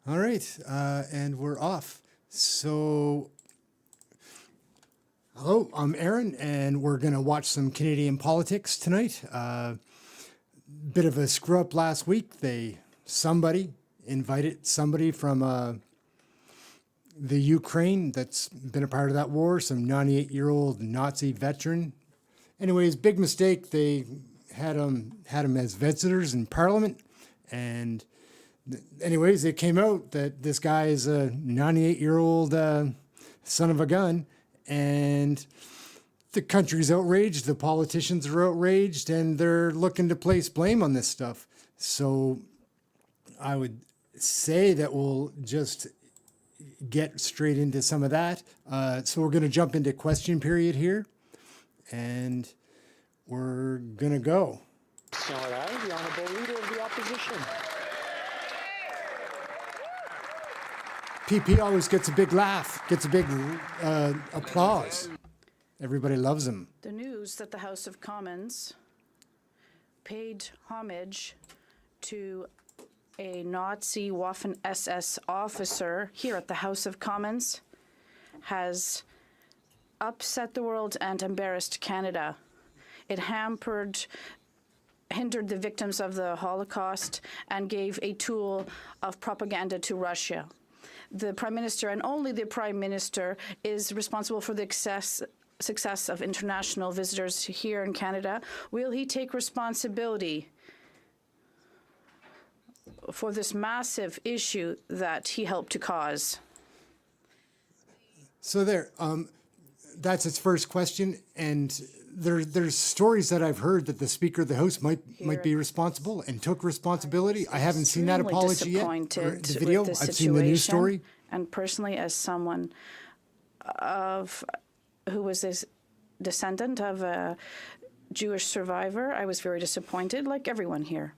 All right, and we're off. So, hello, I'm Aaron, and we're going to watch some Canadian politics tonight. Bit of a screw up last week. Somebody invited somebody from the Ukraine that's been a part of that war, some 98-year-old Nazi veteran. Anyways, big mistake. They had him as visitors in Parliament, and anyways, it came out that this guy is a 98-year-old son of a gun, and the country's outraged, the politicians are outraged, and they're looking to place blame on this stuff. So I would say that we'll just get straight into some of that. So we're going to jump into question period here, and we're going to go. The Honourable Leader of the Opposition. PP always gets a big laugh, gets a big applause. Everybody loves him. The news that the House of Commons paid homage to a Nazi Waffen-SS officer here at the House of Commons has upset the world and embarrassed Canada. It hindered the victims of the Holocaust and gave a tool of propaganda to Russia. The Prime Minister, and only the Prime Minister, is responsible for the success of international visitors here in Canada. Will he take responsibility for this massive issue that he helped to cause? So that's its first question, and there's stories that I've heard that the Speaker of the House might be responsible and took responsibility. I haven't seen that apology yet. Or the video. I've seen the news story. And personally, as someone who was this descendant of a Jewish survivor, I was very disappointed, like everyone here.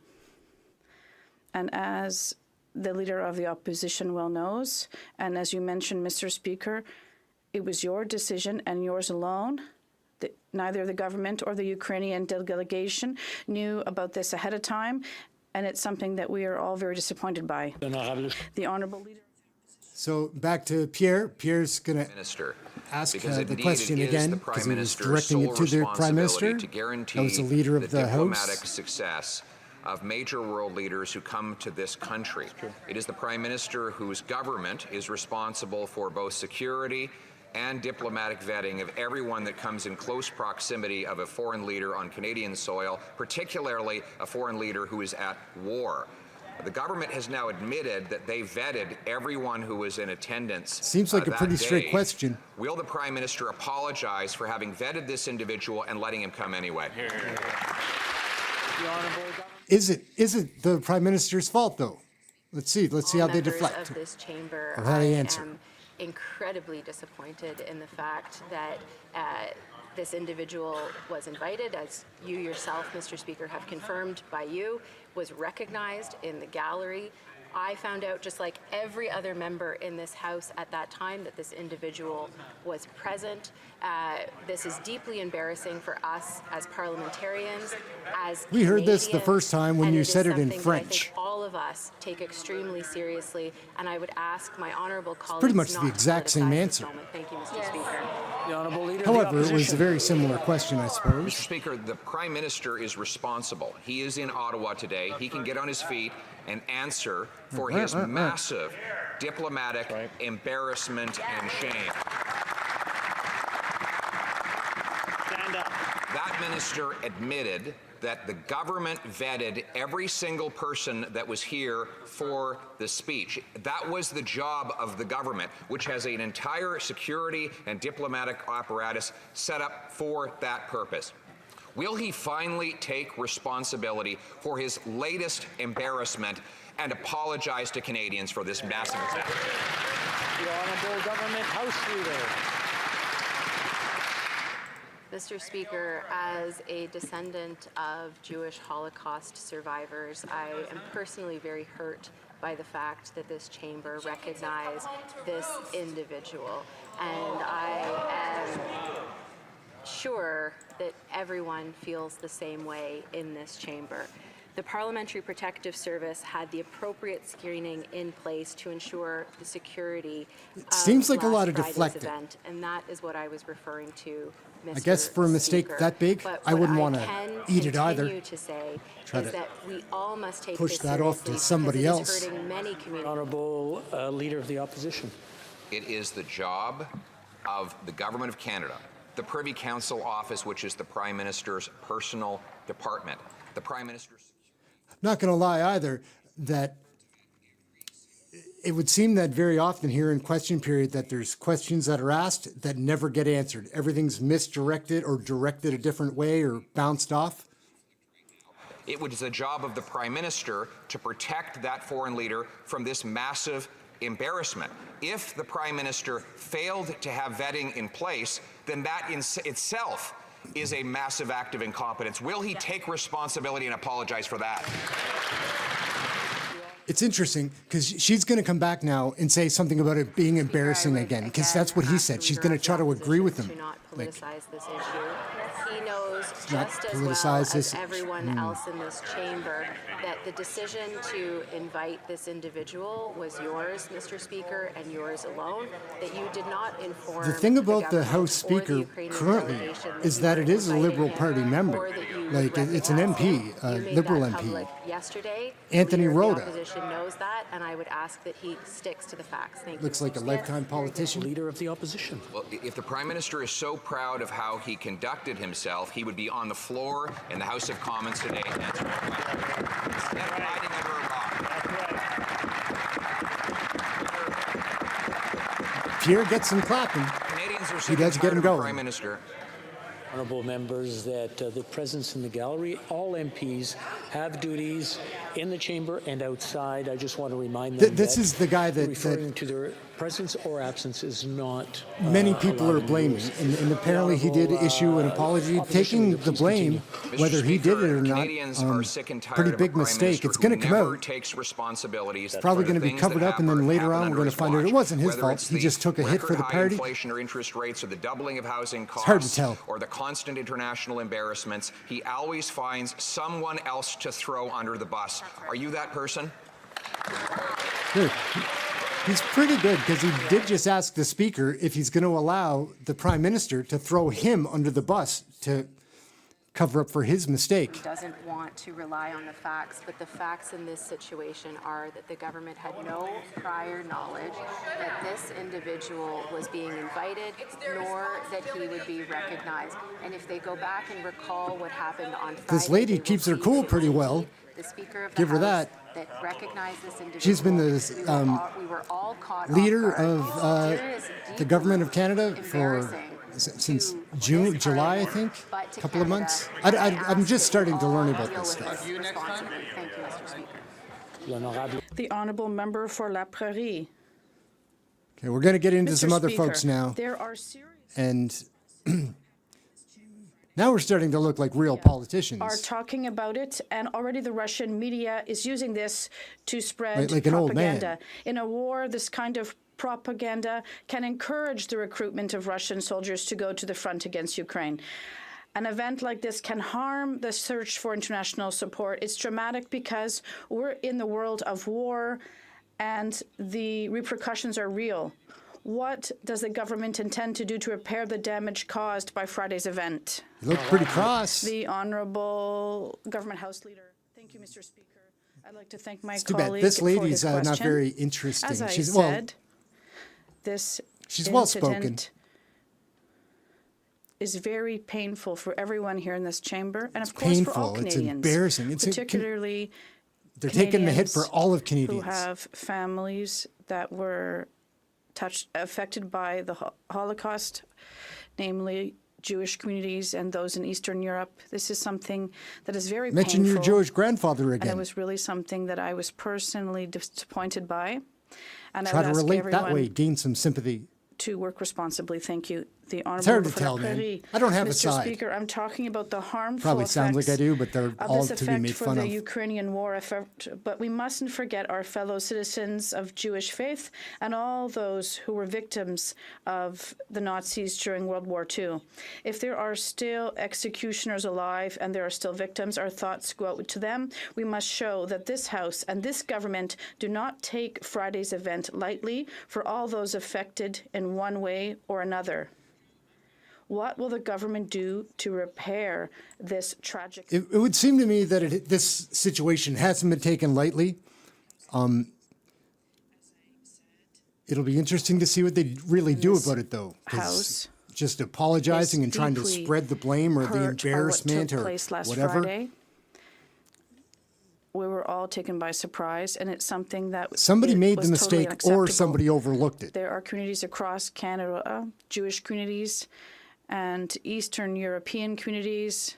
And as the Leader of the Opposition well knows, and as you mentioned, Mr. Speaker, it was your decision and yours alone. Neither the government or the Ukrainian delegation knew about this ahead of time, and it's something that we are all very disappointed by. The Honourable Leader. So back to Pierre. Pierre's going to ask the question again because he was directing it to the Prime Minister. That was the Leader of the House. Success of major world leaders who come to this country. It is the Prime Minister whose government is responsible for both security and diplomatic vetting of everyone that comes in close proximity of a foreign leader on Canadian soil, particularly a foreign leader who is at war. The government has now admitted that they vetted everyone who was in attendance. Seems like a pretty straight question. Will the Prime Minister apologize for having vetted this individual and letting him come anyway? Is it the Prime Minister's fault, though? Let's see how they deflect. Of this chamber, or how they answer. I am incredibly disappointed in the fact that this individual was invited, as you yourself, Mr. Speaker, have confirmed by you, was recognized in the gallery. I found out, just like every other member in this House at that time, that this individual was present. This is deeply embarrassing for us as parliamentarians, as We heard this the first time when you said it in French. French. I think all of us take extremely seriously, and I would ask my honourable colleagues pretty much not the to exact same politicize this answer. moment. Thank you, Mr. Speaker. The Honourable Leader However, of the it was a Opposition. very similar question, I suppose. Mr. Speaker, the Prime Minister is responsible. He is in Ottawa today. He can get on his feet and answer for his massive diplomatic embarrassment and shame. Stand up. That minister admitted that the government vetted every single person that was here for the speech. That was the job of the government, which has an entire security and diplomatic apparatus set up for that purpose. Will he finally take responsibility for his latest embarrassment and apologize to Canadians for this massive disaster? The Honourable Government House Leader. Mr. Speaker, as a descendant of Jewish Holocaust survivors, I am personally very hurt by the fact that this chamber recognized this individual. And I am sure that everyone feels the same way in this chamber. The Parliamentary Protective Service had the appropriate screening in place to ensure the security of seems like a lot of last Friday's deflecting. event, and that is what I was referring to, Mr. I guess for a mistake Speaker. that big, But I wouldn't what wanna can eat it either. continue to say Try is to that we all must take push this that off to seriously somebody because else. it is hurting many communities. Honourable Leader of the Opposition. It is the job of the Government of Canada, the Privy Council Office, which is the Prime Minister's personal department. The Prime Minister's... Not going to lie either, that it would seem that very often here in question period that there's questions that are asked that never get answered. Everything's misdirected or directed a different way or bounced off. It was the job of the Prime Minister to protect that foreign leader from this massive embarrassment. If the Prime Minister failed to have vetting in place, then that in itself is a massive act of incompetence. Will he take responsibility and apologize for that? It's interesting because she's going to come back now and say something about it being embarrassing again, because that's what he said. She's going to try to agree with him. To not Like, politicize this issue. He knows not just as well politicize as this. everyone else in this chamber that the decision to invite this individual was yours, Mr. Speaker, and yours alone, that you did not inform The thing about the government House or the Speaker Ukrainian currently delegation that is you that it is a invited Liberal him, Party member. or that you Like, it's an recognized MP, him. a You made Liberal that MP. public yesterday. Anthony The Leader of the Rhoda. Opposition knows that, and I would ask that he sticks to the facts. Thank you. Looks like a lifetime politician. Leader of the Opposition. Well, if the Prime Minister is so proud of how he conducted himself, he would be on the floor in the House of Commons today and answer the question. Instead of hiding under a rock. Pierre gets some clapping. Canadians are He sick does and get tired him of a going. Prime Minister. Honourable members, that the presence in the gallery, all MPs have duties in the chamber and outside. I just want to remind them This that is the guy that referring to their presence or absence is not many people are allowed in the blaming, rules. and apparently he did issue an apology, taking the blame, Mr. whether he did it Speaker, or not. Canadians are sick and tired Pretty of a big Prime mistake. Minister It's going who to come never out. takes responsibilities. Probably for the going to be things covered that up, and then happen later on under we're going his to find out it watch. wasn't his Whether fault. it's He the just took a hit for the record-high party. inflation or interest rates, or the doubling of housing costs, hard to tell. or the constant international embarrassments, he always finds someone else to throw under the bus. Are you that person? Good. He's pretty good because he did just ask the Speaker if he's going to allow the Prime Minister to throw him under the bus to cover up for his mistake. Doesn't want to rely on the facts, but the facts in this situation are that the government had no prior knowledge that this individual was being invited, nor that he would be recognized. And if they go back and recall what happened on Friday, This lady they will keeps her see cool that pretty indeed well. The Speaker of the Give her House that. recognized this individual. She's been the we were all caught leader off guard. of It is the deeply Government of Canada for embarrassing since to June, this July, I Parliament, think, but to a couple of Canada. months. And I I'm ask just that starting we to learn all about deal this with stuff. responsibly. Thank you, Mr. Speaker. L'honorable The honourable member for La Prairie. Okay, we're going to get into Mr. some other Speaker, folks now, There are serious and now we're starting to look like real politicians. are talking about it, and already the Russian media is using this to spread Like an old man. propaganda. In a war, this kind of propaganda can encourage the recruitment of Russian soldiers to go to the front against Ukraine. An event like this can harm the search for international support. It's dramatic because we're in the world of war and the repercussions are real. What does the government intend to do to repair the damage caused by Friday's event? You look pretty cross. The Honourable Government House Leader. Thank you, Mr. Speaker. I'd like to thank my It's too bad. colleague This for lady's his not question. very interesting. As I She's said, this she's well-spoken. incident is very painful for everyone here in this chamber, and of course for all painful. It's Canadians. embarrassing. It's particularly They're taking the hit for Canadians all of who Canadians. have families that were affected by the Holocaust, namely Jewish communities and those in Eastern Europe. This is something that is very Mention painful. your Jewish grandfather And again. it was really something that I was personally disappointed by. And Try I to would ask relate that everyone way, gain some sympathy. to work responsibly. Thank you. the Honourable hard to Bernard tell, man. Prairie. I don't have a Mr. side. Speaker, I'm talking about the harmful Probably sounds like I effects do, but they're of all this to be effect made for fun the of. Ukrainian war effort. But we mustn't forget our fellow citizens of Jewish faith and all those who were victims of the Nazis during World War II. If there are still executioners alive and there are still victims, our thoughts go out to them. We must show that this House and this government do not take Friday's event lightly for all those affected in one way or another. What will the government do to repair this tragic... It would seem to me that this situation hasn't been taken lightly. It'll be interesting to see what they really do about it, though. 'cause House just apologizing and trying to deeply spread the blame or the hurt by what embarrassment took or place last whatever. Friday. We were all taken by surprise, and it's something that Somebody it made was the totally mistake or unacceptable. somebody overlooked it. There are communities across Canada, Jewish communities and Eastern European communities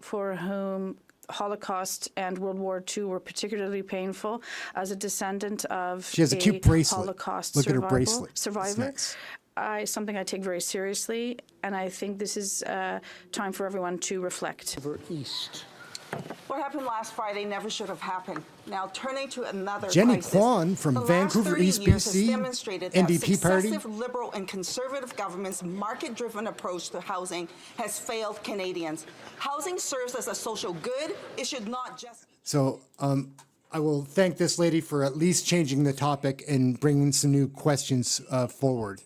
for whom Holocaust and World War II were particularly painful. As a descendant of She has a cute bracelet. Holocaust Look at her bracelet. It's survivor, nice. something I take very seriously, and I think this is time for everyone to reflect. Over east. What happened last Friday never should have happened. Now, turning to another Jenny crisis. Kwan from The last Vancouver 30 East years has BC, demonstrated that NDP party. successive Liberal and Conservative governments' market-driven approach to housing has failed Canadians. Housing serves as a social good. It should not just... So I will thank this lady for at least changing the topic and bringing some new questions forward.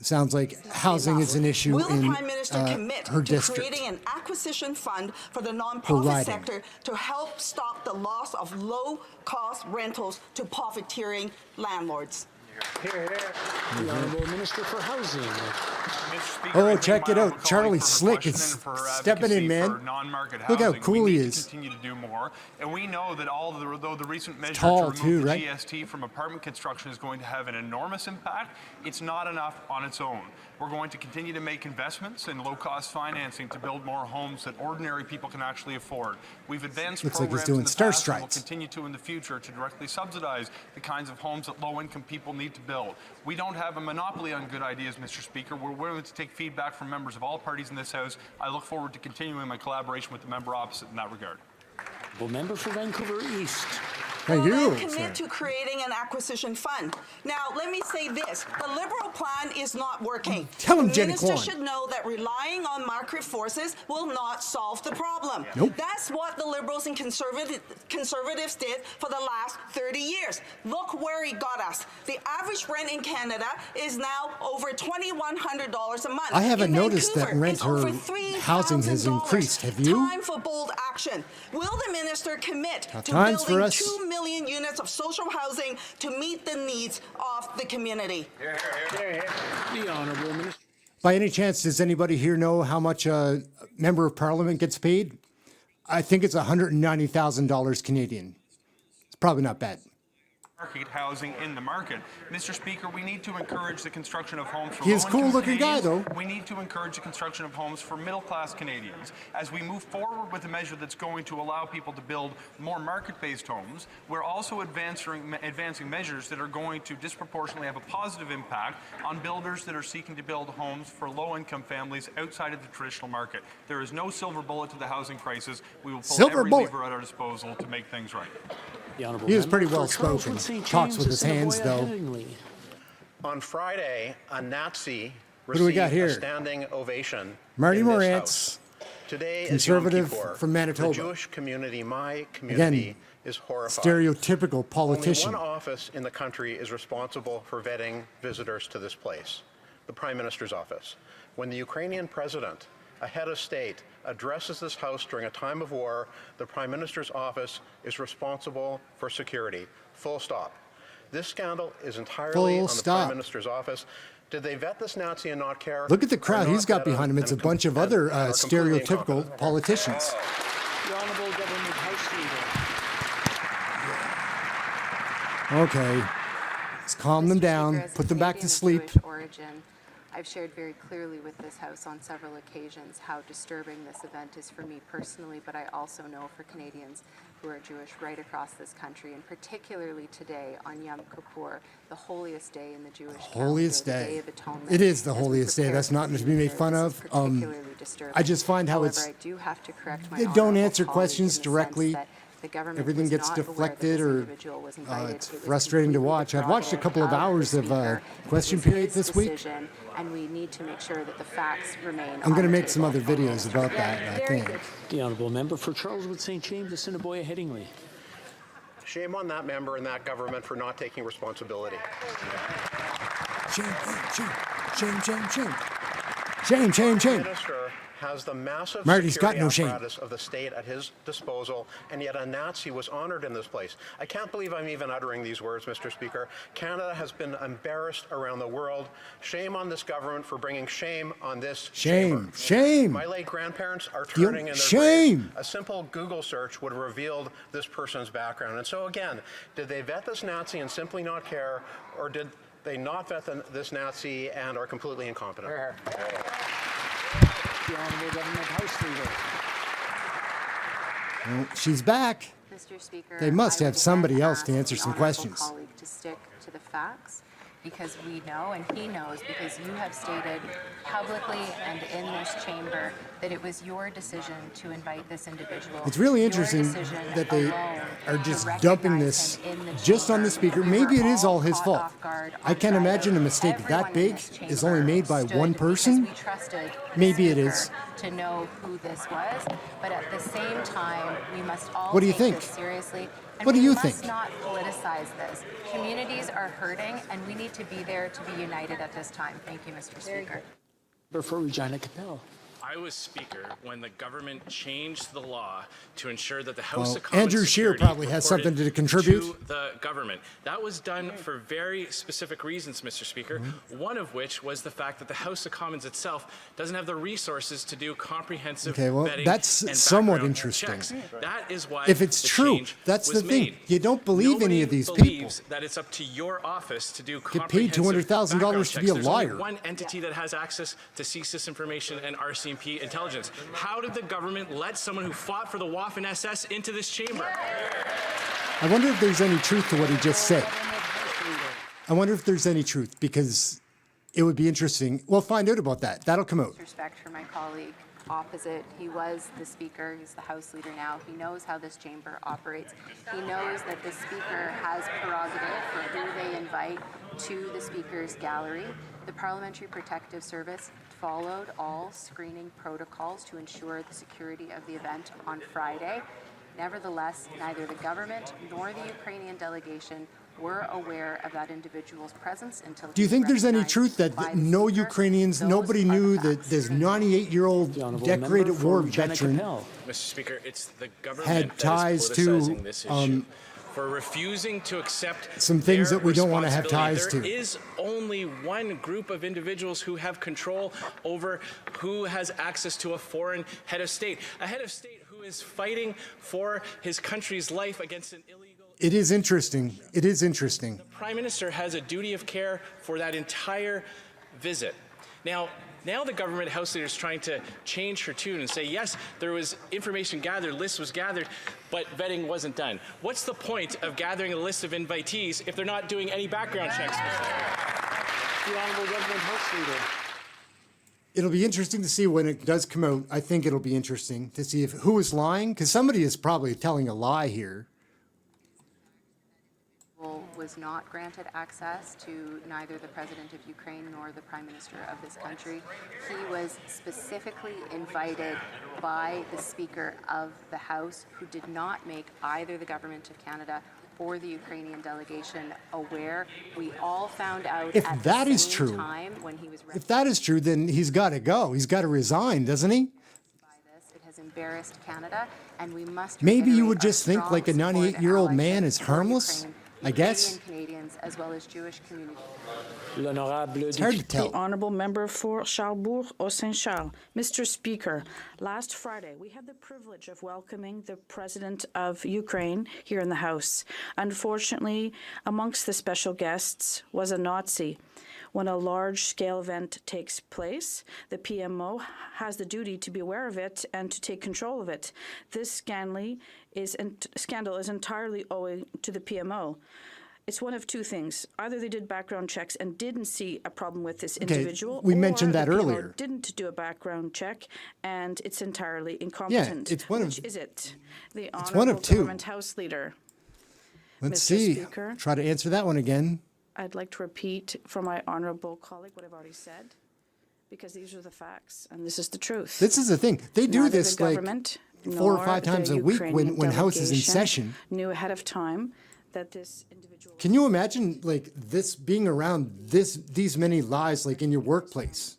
Sounds like housing is an issue Will the in Prime Minister commit her to district. creating an acquisition fund for the Her nonprofit riding. sector to help stop the loss of low-cost rentals to profiteering landlords? The Honourable Minister for Housing. Mr. Speaker, Oh, I thank check my it out. honourable Charlie colleague for her Slick question is and for her stepping in, advocacy man. for non-market Look how housing. cool we he need is. to continue to do more, and we know that though the recent measure Tall to too, remove the right? GST from apartment construction is going to have an enormous impact, it's not enough on its own. We're going to continue to make investments in low-cost financing to build more homes that ordinary people can actually afford. We've advanced Looks like he's programs doing in the Star past and will Strides. continue to in the future to directly subsidize the kinds of homes that low-income people need to build. We don't have a monopoly on good ideas, Mr. Speaker. We're willing to take feedback from members of all parties in this House. I look forward to continuing my collaboration with the member opposite in that regard. The member for Vancouver East. Thank Will you. they commit to creating an acquisition fund? Now, let me say this. The Liberal plan is not working. Tell him, the Jenny minister Kwan. should know that relying on market forces will not solve the problem. Nope. That's what the Liberals and Conservatives did for the last 30 years. Look where it got us. The average rent in Canada is now over $2,100 a month. I haven't In noticed that Vancouver, rent it's or over housing has $3,000. increased. Have you? Time for bold action. Will the minister commit Tough to times for building us. 2 million units of social housing to meet the needs of the community? The Honourable Minister. By any chance, does anybody here know how much a member of parliament gets paid? I think it's $190,000 Canadian. It's probably not bad. Market housing in the market. Mr. Speaker, we need to encourage the construction of homes for He is a low-income cool-looking guy, Canadians. though. We need to encourage the construction of homes for middle-class Canadians. As we move forward with a measure that's going to allow people to build more market-based homes, we're also advancing measures that are going to disproportionately have a positive impact on builders that are seeking to build homes for low-income families outside of the traditional market. There is no silver bullet to the housing crisis. We will pull Silver every bullet. lever at our disposal to make things right. The Honourable He was Member pretty for well Charleswood spoken. St. Talks James, with his hands, Assiniboia, though. Headingley. On Friday, a Nazi do we got received here? a standing ovation Marty in this Morantz, House. Today is conservative Yom Kippur. from Manitoba. The Jewish community, my community, is horrified. Stereotypical politician. Only one office in the country is responsible for vetting visitors to this place, the Prime Minister's office. When the Ukrainian president, a head of state, addresses this House during a time of war, the Prime Minister's office is responsible for security. Full stop. This scandal is entirely Full on the stop. Prime Minister's office. Did they vet this Nazi and not care? Look at the Or crowd not he's got vet him behind him. It's a and bunch of and other are completely stereotypical incompetent? politicians. The Honourable Government House Leader. Okay, let's calm them down, Speaker, as a put them back to Canadian of sleep. Jewish origin, I've shared very clearly with this House on several occasions how disturbing this event is for me personally, but I also know for Canadians who are Jewish right across this country, and particularly today on Yom Kippur, the holiest day in the Jewish Holiest calendar, day. the Day of Atonement. It is the as we holiest day. prepare That's for not the to be New made Year. fun This of. is particularly disturbing. I just find how However, it's- I do have to correct my they don't honourable answer colleague questions in the directly. sense that the government Everything was gets not aware that deflected this or individual was invited. it's It was frustrating to completely watch. I've watched a the couple of prerogative hours of the question Speaker. It period is his this week. decision, and we need to make sure that the facts remain. I'm going to on the make some table. other videos about that, I think. The honourable member for Charleswood St. James, Assiniboia Headingley. Shame on that member and that government for not taking responsibility. Shame, shame, shame, shame, shame. Shame, shame, shame. The minister has the massive Marty's security got no shame. apparatus of the state at his disposal, and yet a Nazi was honored in this place. I can't believe I'm even uttering these words, Mr. Speaker. Canada has been embarrassed around the world. Shame on this government for bringing shame on this Shame, chamber. shame. My late grandparents are turning in their shame. graves. A simple Google search would have revealed this person's background. And so again, did they vet this Nazi and simply not care, or did they not vet this Nazi and are completely incompetent? The honourable government House Leader. Well, she's back. Mr. Speaker, They must I have would somebody again else to ask answer the some honourable questions. colleague to stick to the facts, because we know, and he knows, because you have stated publicly and in this chamber that it was your decision to invite this individual. It's really Your interesting decision that they alone are to just recognize dumping this him in the just on the chamber. speaker. We Maybe were it is all his caught fault. off guard I on can't Friday. imagine a mistake Everyone that in big this is chamber only made by stood one because person. we trusted the Maybe it speaker is. to know who this was, but at the same time, we must all What do you take think? this seriously. And What do you we think? must not politicize this. Communities are hurting, and we need to be there to be united at this time. Thank you, Mr. Speaker. Member for Regina Capel. I was Speaker when the government changed the law to ensure that the House Well, of Commons Andrew Scheer security probably has reported something to contribute. to the government. That was done for very specific reasons, Mr. Speaker, one of which was the fact that the House of Commons itself doesn't have the resources to do comprehensive Okay, well, vetting that's and somewhat background interesting. checks. That is why If it's the true, change that's was the thing. made. You don't believe Nobody any of these people. believes that it's up to your office to do Get paid comprehensive $200,000 to be a background checks. There's only liar. one entity that has access to CSIS information and RCMP intelligence. How did the government let someone who fought for the Waffen SS into this chamber? I wonder if there's any truth to what he just said. I wonder if there's any truth, because it would be interesting. We'll find out about that. That'll come out. Respect for my colleague opposite. He was the Speaker. He's the House Leader now. He knows how this chamber operates. He knows that the Speaker has prerogative for who they invite to the Speaker's gallery. The Parliamentary Protective Service followed all screening protocols to ensure the security of the event on Friday. Nevertheless, neither the government nor the Ukrainian delegation were aware of that individual's presence until. Do you think there's any truth that no Ukrainians, nobody knew that this 98-year-old The honourable decorated member for war Regina veteran Capel. Mr. Speaker, it's the government had that ties is to, politicizing this issue. For refusing to accept some things their that we don't want to have ties responsibility. to? There is only one group of individuals who have control over who has access to a foreign head of state. A head of state who is fighting for his country's life against an illegal... It is interesting. It is interesting. The Prime Minister has a duty of care for that entire visit. Now the government House Leader is trying to change her tune and say, yes, there was information gathered, list was gathered, but vetting wasn't done. What's the point of gathering a list of invitees if they're not doing any background checks? The honourable government House Leader. It'll be interesting to see when it does come out. I think it'll be interesting to see who is lying, because somebody is probably telling a lie here. Was not granted access to neither the President of Ukraine nor the Prime Minister of this country. He was specifically invited by the Speaker of the House, who did not make either the Government of Canada or the Ukrainian delegation aware. We all found out If at that the is same true, time when he was If that is true, then he's got to go. He's got to resign, doesn't he? by this. It has embarrassed Canada, and we must Maybe you reiterate would our just think strong like a support and 98-year-old man allyship is for harmless, Ukraine, I guess. Ukrainian Canadians, as well as Jewish communities. L'honorable It's hard to député. tell. The honourable member for Charlesbourg au Saint-Charles. Mr. Speaker, last Friday we had the privilege of welcoming the President of Ukraine here in the House. Unfortunately, amongst the special guests was a Nazi. When a large-scale event takes place, the PMO has the duty to be aware of it and to take control of it. This scandal is entirely owing to the PMO. It's one of two things. Either they did background checks and didn't see a problem with this individual, we mentioned that or the PMO earlier. didn't do a background check and it's entirely incompetent. it's one of- Which is it? The It's one of Honourable two. Government House Leader. Let's Mr. see. Speaker. Try to answer that one again. I'd like to repeat for my honourable colleague what I've already said, because these are the facts and this is the truth. This is the thing. They do Neither this the like government 4 or nor 5 times the a week Ukrainian when House is in delegation session. knew ahead of time that this individual. Can you imagine like this being around these many lies like in your workplace?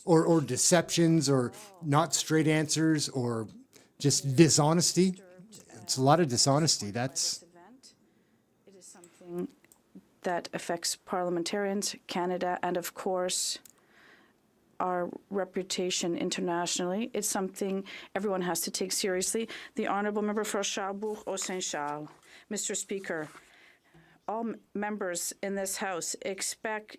Or deceptions or not straight answers or just dishonesty? It's a lot of dishonesty. That's Event. It is something that affects parliamentarians, Canada, and of course our reputation internationally. It's something everyone has to take seriously. The Honourable Member for Charlebourg-Saint-Charles. Mr. Speaker, all members in this House expect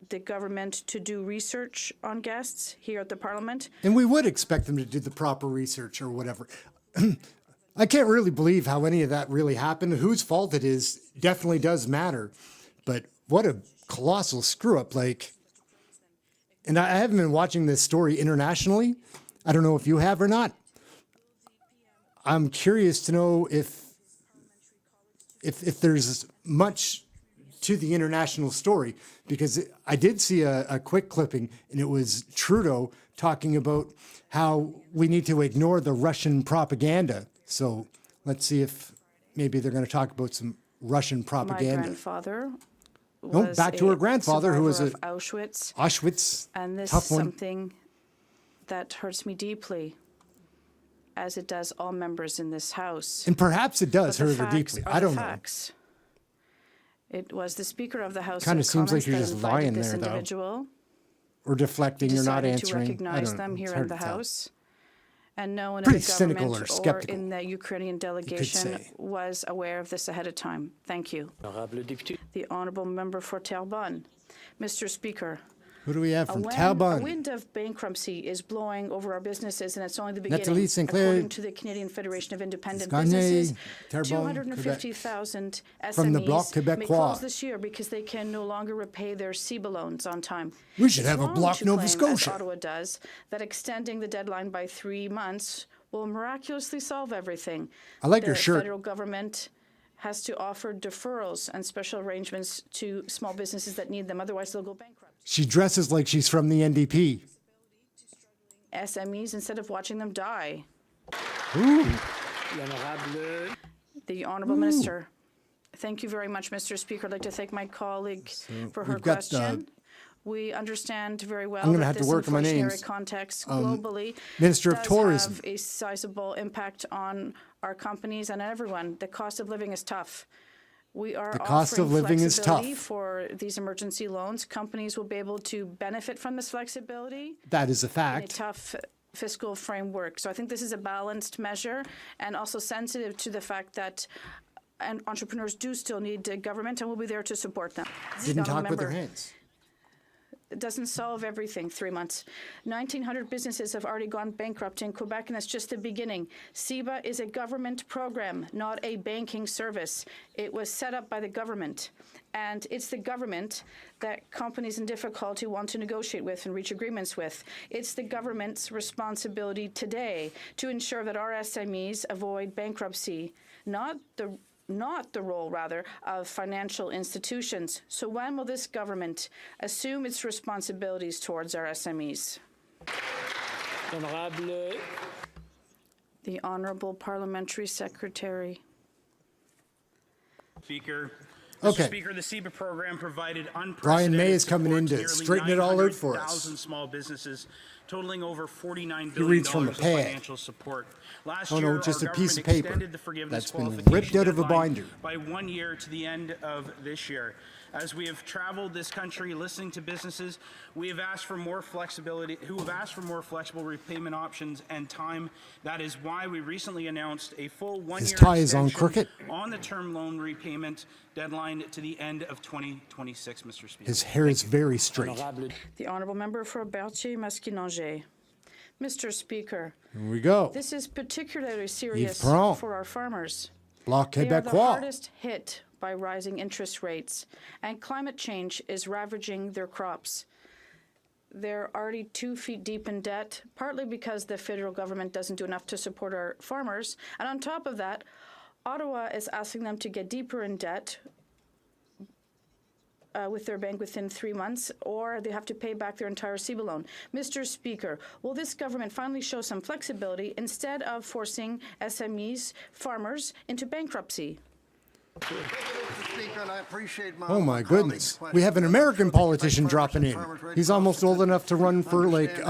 the government to do research on guests here at the Parliament. and we would expect them to do the proper research or whatever. I can't really believe how any of that really happened. Whose fault it is definitely does matter. But what a colossal screw up. Like, and I haven't been watching this story internationally. I don't know if you have or not. I'm curious to know if there's much to the international story, because I did see a quick clipping, and it was Trudeau talking about how we need to ignore the Russian propaganda. So let's see if maybe they're going to talk about some Russian My propaganda. grandfather No, was back to her grandfather, who was survivor a of Auschwitz, Auschwitz, and this tough is one. something that hurts me deeply, as it does all members in this House. And perhaps it does But the hurt her facts deeply. are I the don't know. facts. It was the Speaker of the House Kinda of seems like Commons you're that just invited lying this there, though. individual. Or deflecting or not Decided to answering. I recognize don't know. them It's here in hard the to tell. House. And no one in Pretty the cynical government or or skeptical, in the Ukrainian delegation say. was aware of this ahead of time. Thank you. Honorable député. The Honourable Member for Terrebonne. Mr. Speaker, Who do we have from a Talbot? wind of bankruptcy is blowing over our businesses, and it's only the Nathalie beginning. Sinclair, According to the Canadian Federation of Independent Gagné, Businesses, Terrebonne, 250,000 SMEs From the Bloc may Québécois. close this year because they can no longer repay their CEBA loans on time. We should It's have a wrong Bloc to Nova claim, Scotia. as Ottawa does, that extending the deadline by 3 months will miraculously solve everything. I like your shirt. The federal government has to offer deferrals and special arrangements to small businesses that need them, otherwise they'll go bankrupt. She dresses like she's from the NDP. SMEs instead of watching them die. Ooh. L'honorable. The Honourable Minister. Thank you very much, Mr. Speaker. I'd like to thank my colleague for her we've got, question. We understand very well I'm gonna that have to this work on my inflationary names. context globally Minister of does Tourism. have a sizable impact on our companies and everyone. The cost of living is tough. We are The cost of offering living is flexibility tough. for these emergency loans. Companies will be able to benefit from this flexibility That is a in a fact. tough fiscal framework. So I think this is a balanced measure and also sensitive to the fact that entrepreneurs do still need government, and we'll be there to support them. Didn't talk with Member, her hands. it doesn't solve everything, 3 months. 1,900 businesses have already gone bankrupt in Quebec, and that's just the beginning. CEBA is a government program, not a banking service. It was set up by the government, and it's the government that companies in difficulty want to negotiate with and reach agreements with. It's the government's responsibility today to ensure that our SMEs avoid bankruptcy, not the role, rather, of financial institutions. So when will this government assume its responsibilities towards our SMEs? Honorable. The Honourable Parliamentary Secretary. Speaker. Okay. Mr. Speaker, the CEBA program provided unprecedented Brian May is coming support in to nearly straighten it all out for us. 900,000 small businesses totaling over $49 He reads from billion a of pad. financial support. Last Oh, year, no, just our a piece of government paper extended the forgiveness that's been qualification ripped out of a deadline binder. by 1 year to the end of this year. As we have traveled this country listening to businesses, we have asked for more flexibility, who have asked for more flexible repayment options and time. That is why we recently announced a full 1 His year tie is on extension crooked. on the term loan repayment deadline to the end of 2026, Mr. Speaker. His hair is very straight. The honourable member for Berthier-Masquinongé. Mr. Speaker, Here we go. this is particularly serious prend. for our farmers. Bloc They are the Québécois. hardest hit by rising interest rates, and climate change is ravaging their crops. They're already 2 feet deep in debt, partly because the federal government doesn't do enough to support our farmers. And on top of that, Ottawa is asking them to get deeper in debt with their bank within 3 months, or they have to pay back their entire CEBA loan. Mr. Speaker, will this government finally show some flexibility instead of forcing SMEs, farmers, into bankruptcy? Oh my goodness. We have an American politician dropping in. He's almost old enough to run for like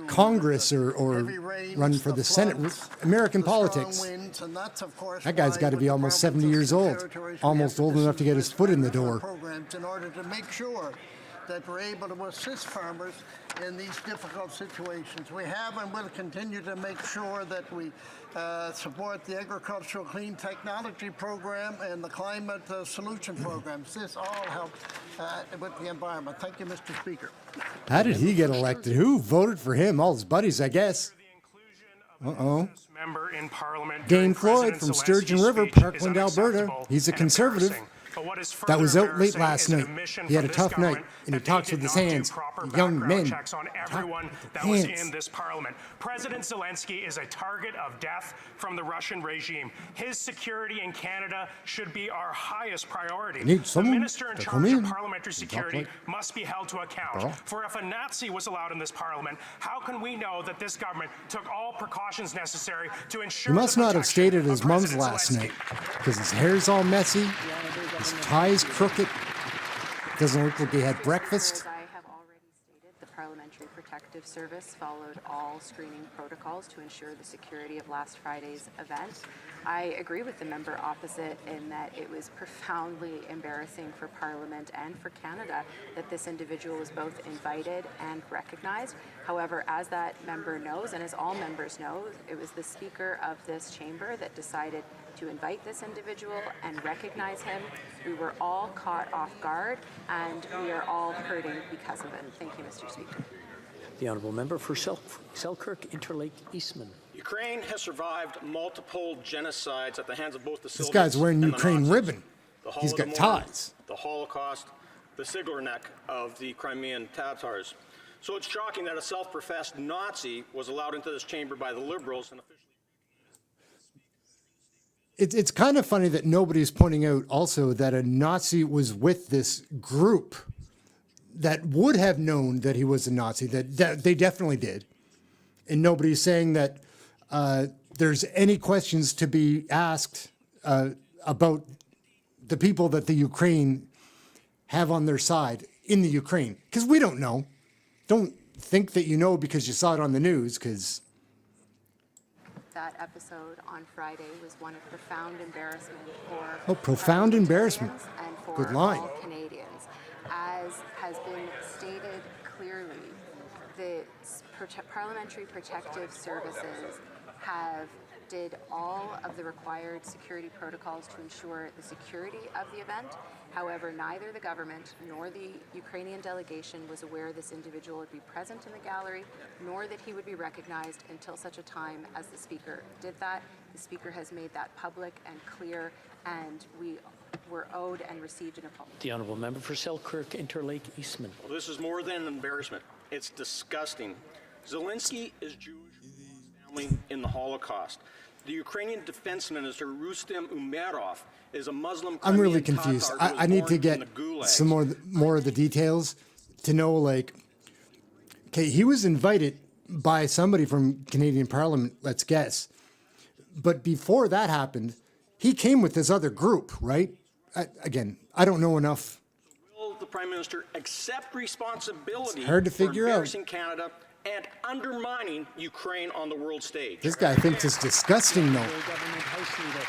Congress or run for the Senate. American politics. That guy's got to be almost 70 years old. Almost old enough to get his foot in the door. In order to make sure that we're able to assist farmers in these difficult situations. We have and will continue to make sure that we support the Agricultural Clean Technology Program and the Climate Solution Programs. This all helps with the environment. Thank you, Mr. Speaker. How did he get elected? Who voted for him? All his buddies, I guess. Uh-oh. Member in Parliament Dane Floyd from Sturgeon River, Parkland, Alberta. He's a conservative. That was out late last night. He had a tough night, and he talks with his hands. Young men. Checks on everyone that was in this parliament. President Zelensky is a target of death from the Russian regime. His security in Canada should be our highest priority. The minister in charge of parliamentary security must be held to account. For if a Nazi was allowed in this parliament, how can we know that this government took all precautions necessary to ensure He must not have stayed at his mom's last night, because his hair's all messy. His tie is crooked. Doesn't look like he had breakfast. As I have already stated, the Parliamentary Protective Service followed all screening protocols to ensure the security of last Friday's event. I agree with the member opposite in that it was profoundly embarrassing for Parliament and for Canada that this individual was both invited and recognized. However, as that member knows, and as all members know, it was the Speaker of this chamber that decided to invite this individual and recognize him. We were all caught off guard, and we are all hurting because of it. Thank you, Mr. Speaker. The honourable member for Selkirk Interlake Eastman. Ukraine has survived multiple genocides at the hands of both the This guy's wearing Ukraine ribbon. He's got ties. The Holocaust, the Siglerneck of the Crimean Tatars. So it's shocking that a self-professed Nazi was allowed into this chamber by the Liberals and officially. It's kind of funny that nobody's pointing out also that a Nazi was with this group that would have known that he was a Nazi, that they definitely did. And nobody's saying that there's any questions to be asked about the people that the Ukraine have on their side in the Ukraine. Because we don't know. Don't think that you know because you saw it on the news, because... That episode on Friday was one of profound embarrassment for profound embarrassment. And for Good line. all Canadians. As has been stated clearly, the Parliamentary Protective Services did all of the required security protocols to ensure the security of the event. However, neither the government nor the Ukrainian delegation was aware this individual would be present in the gallery, nor that he would be recognized until such a time as the Speaker did that. The Speaker has made that public and clear, and we were owed and received an apology. The honourable member for Selkirk Interlake Eastman. Well, this is more than an embarrassment. It's disgusting. Zelensky is Jewish family in the Holocaust. The Ukrainian Defense Minister Rustem Umerov is a Muslim. I'm really Crimean confused. Tatar who was I need born to in get the Gulags. some more of the details to know, like, okay, he was invited by somebody from Canadian Parliament, let's guess. But before that happened, he came with this other group, right? Again, I don't know enough Will the Prime Minister accept responsibility It's hard to for figure out. embarrassing Canada and undermining Ukraine on the world stage? This guy thinks it's disgusting, though. Government House Leader.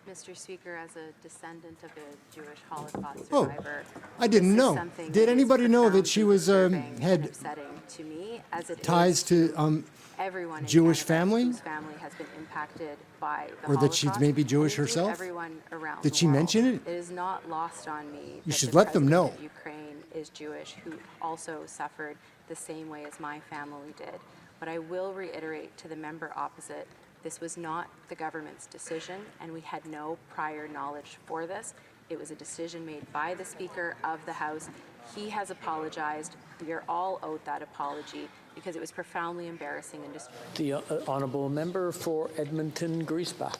Mr. Speaker, as a descendant of a Jewish Holocaust Oh, survivor, I didn't this is know. something Did that is anybody know that she profoundly was disturbing and had upsetting to me, as it ties is to everyone in Jewish Canada family? whose family has been impacted by the Or that she's Holocaust, maybe and Jewish indeed herself? Everyone around Did the she world. mention it? It is not lost on me. You that should the let them president know. of Ukraine is Jewish, who also suffered the same way as my family did. But I will reiterate to the member opposite, this was not the government's decision, and we had no prior knowledge for this. It was a decision made by the Speaker of the House. He has apologized. We are all owed that apology because it was profoundly embarrassing and The honourable member for Edmonton Griesbach.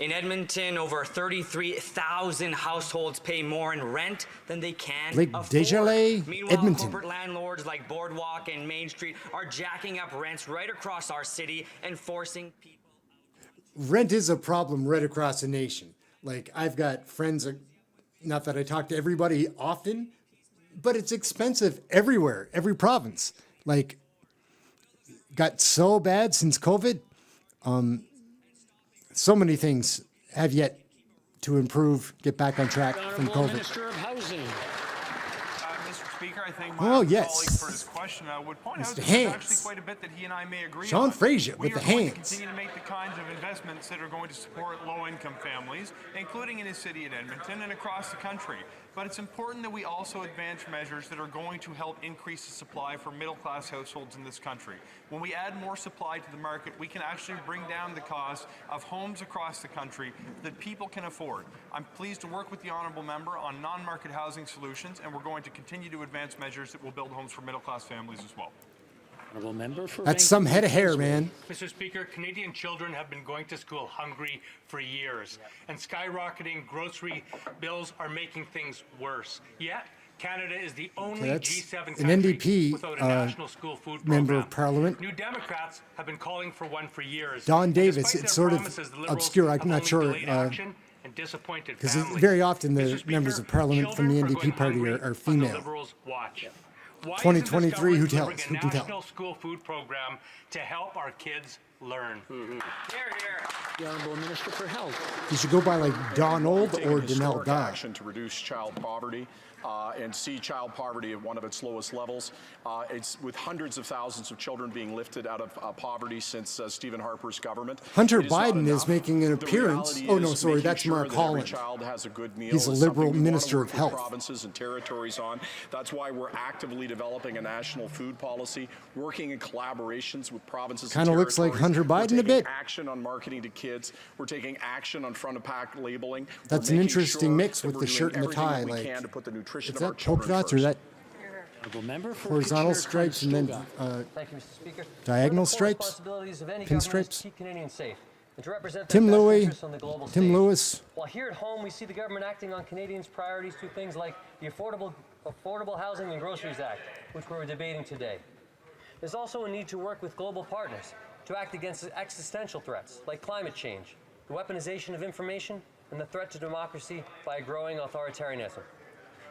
In Edmonton, over 33,000 households pay more in rent than they can Lake afford. Desjardins, Meanwhile, Edmonton. corporate landlords like Boardwalk and Main Street are jacking up rents right across our city and forcing people. Rent is a problem right across the nation. Like, I've got friends, not that I talk to everybody often, but it's expensive everywhere, every province. Like, got so bad since COVID. So many things have yet to improve, get back on track from Honourable COVID. Minister of Housing. Mr. Speaker, I think Oh, my yes. colleague for his question would point out Mr. that there's Hanks. actually quite a bit that he and I may agree Sean on. Fraser We with are the going to hands. continue to make the kinds of investments that are going to support low-income families, including in his city of Edmonton and across the country. But it's important that we also advance measures that are going to help increase the supply for middle-class households in this country. When we add more supply to the market, we can actually bring down the cost of homes across the country that people can afford. I'm pleased to work with the honourable member on non-market housing solutions, and we're going to continue to advance measures that will build homes for middle-class families as well. Honourable member for That's some head of hair, man. Mr. Speaker, Canadian children have been going to school hungry for years, and skyrocketing grocery bills are making things worse. Yet, Canada is the only that's G7 an country NDP, without a national school food member program. of Parliament. New Democrats have been calling for one for years. Don And Davis, despite it's their sort of promises, the Liberals obscure. I'm have not only sure, delayed action and disappointed because families. very often the Mr. Speaker, members of Parliament from the children are NDP going party hungry are on the female. Liberals' watch. Why 2023, who isn't this tells? government Who can delivering a tell? national school food program to help our kids learn? The Honourable Minister for Health. You should go by like Donald Taking or Danelle historic Dodd. action to reduce child poverty and see child poverty at one of its lowest levels. It's with hundreds of thousands of children being lifted out of poverty since Stephen Harper's government. Hunter It is not Biden is enough. making an The appearance. reality Oh, no, is sorry, making that's sure Mark that every Holland. child has a good meal He's a is something Liberal we wanna Minister work of with Health. provinces and territories on. That's why we're actively developing a national food policy, working in collaborations with provinces and Kinda looks like territories. Hunter We're Biden a taking bit. action on marketing to kids. We're taking action on front of pack labeling. That's We're an making interesting sure mix that with we're the doing shirt and the everything tie. that we Like, can to put the nutrition is of our that polka children dots or first. that Honourable member for horizontal Kitchener stripes and then Conestoga. Thank you, Mr. Speaker. diagonal One of the core stripes? responsibilities of any government is to Pinstripes? keep Canadians safe and to represent their Tim best Louis, interests on the global Tim stage. Lewis. While here at home, we see the government acting on Canadians' priorities through things like the Affordable Housing and Groceries Act, which we're debating today. There's also a need to work with global partners to act against existential threats like climate change, the weaponization of information, and the threat to democracy by a growing authoritarianism.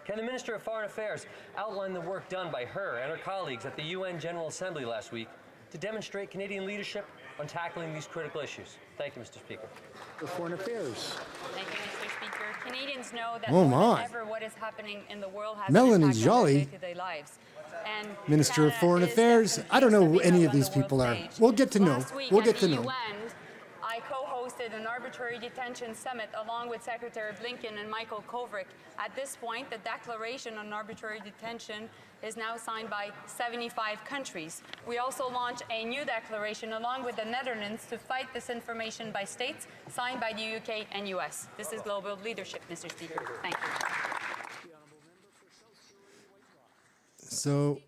Can the Minister of Foreign Affairs outline the work done by her and her colleagues at the UN General Assembly last week to demonstrate Canadian leadership on tackling these critical issues? Thank you, Mr. Speaker. For Foreign Affairs. Thank you, Mr. Speaker. Canadians know that Oh, more my. than ever what is happening in the world has Melanie an impact on Joly. their day-to-day lives. And Minister of Canada Foreign is Affairs. definitely I don't know who stepping any up of on these the world people are. stage. We'll get to know. Last week We'll at get to the know. UN, I co-hosted an arbitrary detention summit along with Secretary Blinken and Michael Kovrig. At this point, the declaration on arbitrary detention is now signed by 75 countries. We also launched a new declaration along with the Netherlands to fight disinformation by states, signed by the UK and US. This is global leadership, Mr. Speaker. Thank you. So,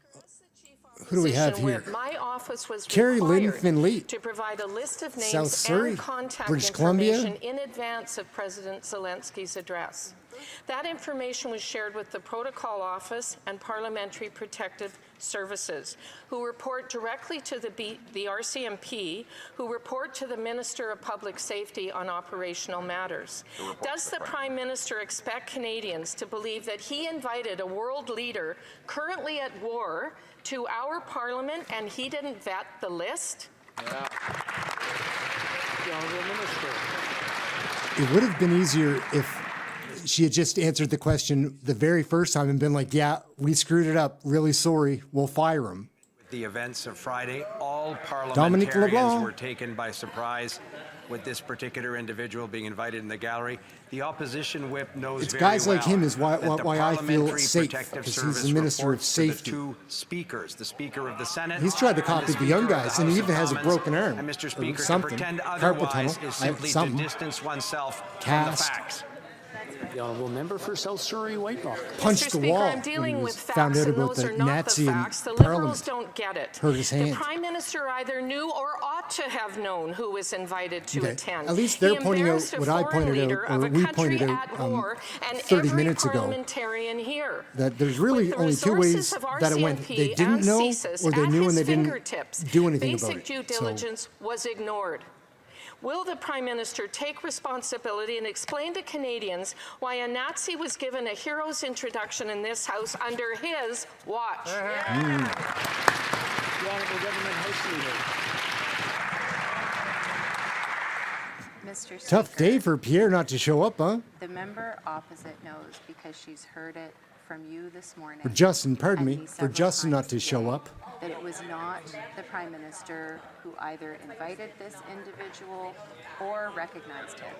who do we have here? My office was Carrie Lynn required Finley, to provide a list of South names Surrey, and contact British information Columbia. in advance of President Zelensky's address. That information was shared with the Protocol Office and Parliamentary Protective Services, who report directly to the RCMP, who report to the Minister of Public Safety on operational matters. Does the Prime Minister expect Canadians to believe that he invited a world leader currently at war to our Parliament and he didn't vet the list? The Honourable Minister. It would have been easier if she had just answered the question the very first time and been like, yeah, we screwed it up. Really sorry. We'll fire him. The events of Friday, all Dominic parliamentarians LeBlanc. were taken by surprise with this particular individual being invited in the gallery. The opposition whip knows It's very guys like well him is why that the I feel Parliamentary safe, Protective because he's Service the Minister of reports to the Safety. two speakers, the Speaker of the Senate. He's tried to and copy the Speaker young of the guys, and he House even of has a Commons. broken arm. And Mr. or Speaker, to something. pretend Carpal otherwise tunnel. is simply to Something. distance oneself Cast. from the facts. The Honourable Member for South Surrey Whitelock. Punched Mr. the Speaker, wall I'm when dealing he with found facts, out and about those the are not Nazi the in facts. The Liberals Parliament. don't get it. Hurt his The hand. Prime Minister either knew or ought to have known who was invited to Okay. attend. At least they're He pointing out embarrassed a what I foreign pointed leader out, of or a we country pointed at out war, and 30 every minutes ago. parliamentarian here. That there's really With the only two ways resources of that it went. RCMP They didn't and know, CSIS or they at knew his and they didn't fingertips, do anything basic about it. due So- diligence was ignored. Will the Prime Minister take responsibility and explain to Canadians why a Nazi was given a hero's introduction in this House under his watch? The Honourable Government House Leader. Mr. Speaker, Tough day for Pierre not to show up, huh? the member opposite knows because she's heard it from you this morning. For Justin, pardon and me, for several Justin not times to show today, up. That it was not the Prime Minister who either invited this individual or recognized him.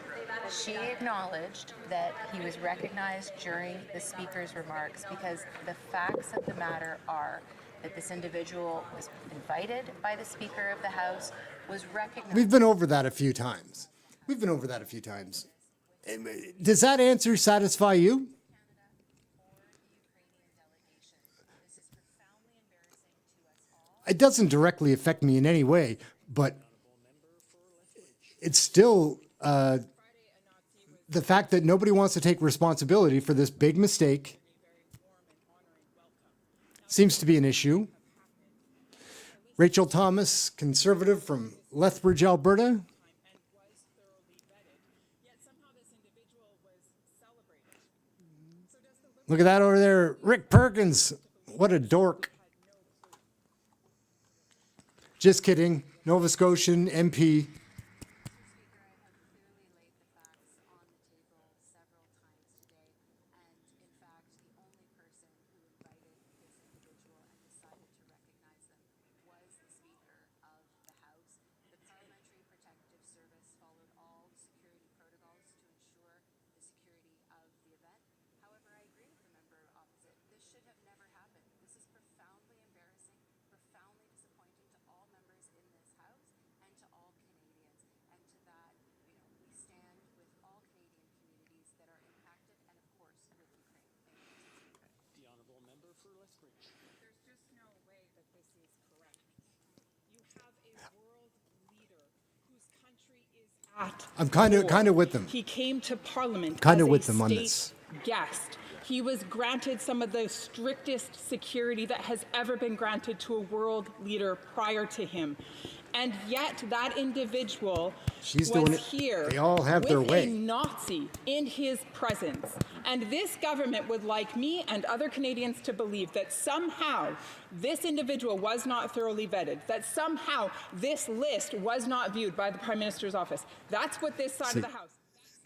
She acknowledged that he was recognized during the Speaker's remarks because the facts of the matter are that this individual was invited by the Speaker of the House, was recognized. We've been over that a few times. Does that answer satisfy you? It doesn't directly affect me in any way, but it's still the fact that nobody wants to take responsibility for this big mistake seems to be an issue. Rachel Thomas, Conservative from Lethbridge, Alberta. Look at that over there. Rick Perkins. What a dork. Just kidding. Nova Scotian MP. I'm kind of with them. He came to Parliament Kind of as with a them on state this. guest. He was granted some of the strictest security that has ever been granted to a world leader prior to him. And yet that individual She's was doing it. here They all have with their a way. Nazi in his presence. And this government would like me and other Canadians to believe that somehow this individual was not thoroughly vetted, that somehow this list was not viewed by the Prime Minister's office. That's what this side of the House.